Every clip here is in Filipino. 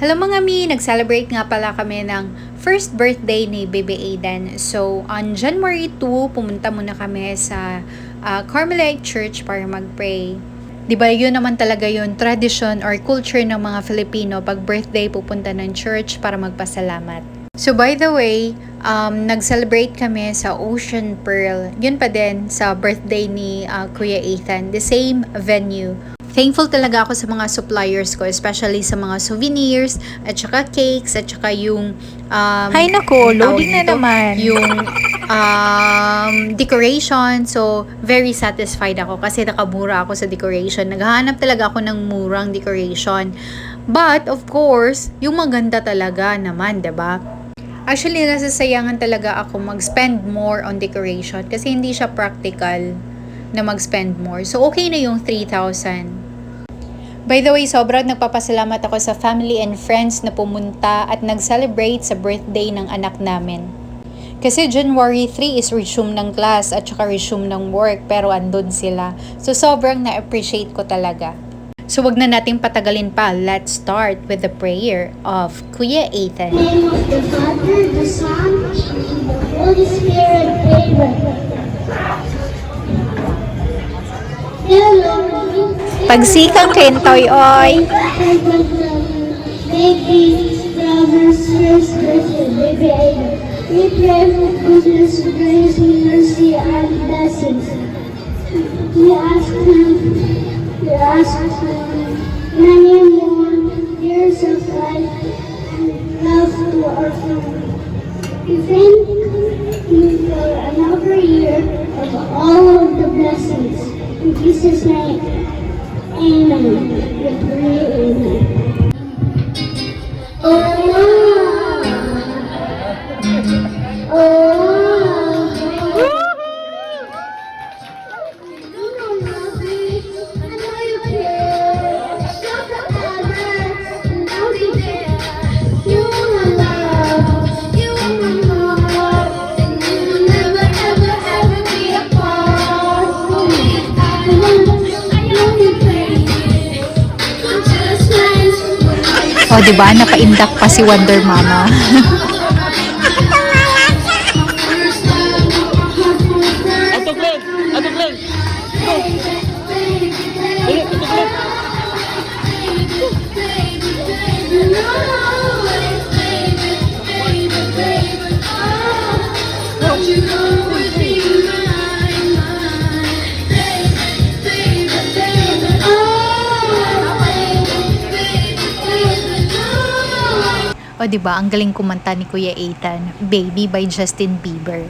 Hello mga mi, nag-celebrate nga pala kami ng first birthday ni Baby Aiden. So, on January 2, pumunta muna kami sa Carmelite Church para mag-pray. Diba yun naman talaga yun, tradition or culture ng mga Filipino, pag birthday pupunta ng church para magpasalamat. So by the way, nag-celebrate kami sa Ocean Pearl. Yun pa din sa birthday ni Kuya Ethan, the same venue. Thankful talaga ako sa mga suppliers ko, especially sa mga souvenirs, at saka cakes, at saka yung Hay nako, loading na naman. Yung decoration. So, very satisfied ako kasi nakamura ako sa decoration. Naghahanap talaga ako ng murang decoration. But, of course, yung maganda talaga naman, 'di ba? Actually, nasasayangan talaga ako mag-spend more on decoration kasi hindi siya practical na mag-spend more. So, okay na yung 3,000. By the way, sobrang nagpapasalamat ako sa family and friends na pumunta at nag-celebrate sa birthday ng anak namin. Kasi January 3 is resume ng class at saka resume ng work, pero andun sila. So, sobrang na-appreciate ko talaga. So, wag na nating patagalin pa. Let's start with the prayer of Kuya Ethan. In the name of the Father, the Son, and the Holy Spirit, amen. Dear Lord, Pagsikang kentoy, oy. baby, brothers, sisters, and baby Aiden. We pray for goodness, grace, mercy, and blessings. We ask for many more years of life and love to our family. We thank you for another year of all of the blessings. In Jesus' name, amen. We pray, amen. O, diba? Naka-indak pa si Wonder Mama. Ato Glenn! Ato Glenn! Go! Dali, Ato Glenn! O, diba? Ang galing kumanta ni Kuya Ethan. Baby by Justin Bieber.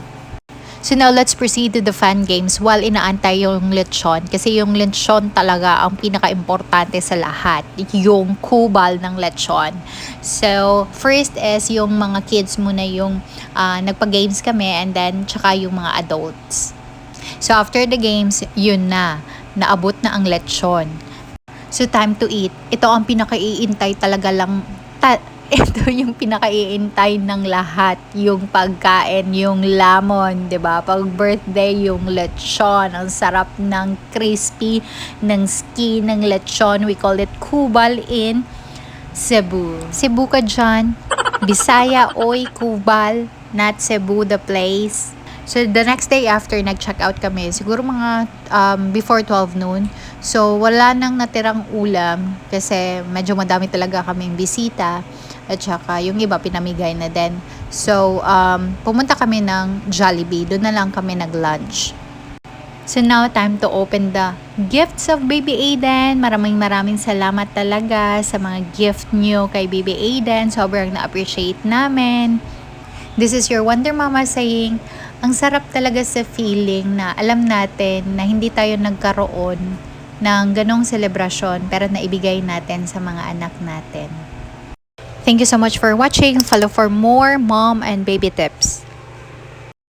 So now, let's proceed to the fun games while inaantay yung lechon. Kasi yung lechon talaga ang pinaka-importante sa lahat. Yung kubal ng lechon. So, first is yung mga kids muna yung nagpa-games kami, and then tsaka yung mga adults. So, after the games, yun na. Naabot na ang lechon. So, time to eat. Ito ang pinaka-iintay talaga lang. Ito yung pinakaiintay ng lahat, yung pagkain, yung lamon, 'di ba? Pag birthday, yung lechon, ang sarap ng crispy ng skin ng lechon. We call it kubal in Cebu. Cebu ka dyan? Bisaya, oy, kubal, not Cebu the place. So, the next day after, nag-check out kami. Siguro mga before 12 noon. So, wala nang natirang ulam kasi medyo madami talaga kaming bisita. At saka, yung iba pinamigay na din. So, pumunta kami ng Jollibee. Doon na lang kami nag-lunch. So, now, time to open the gifts of Baby Aiden. Maraming salamat talaga sa mga gift nyo kay Baby Aiden. Sobrang na-appreciate namin. This is your Wonder Mama saying, ang sarap talaga sa feeling na alam natin na hindi tayo nagkaroon ng ganong selebrasyon pero naibigay natin sa mga anak natin. Thank you so much for watching. Follow for more mom and baby tips.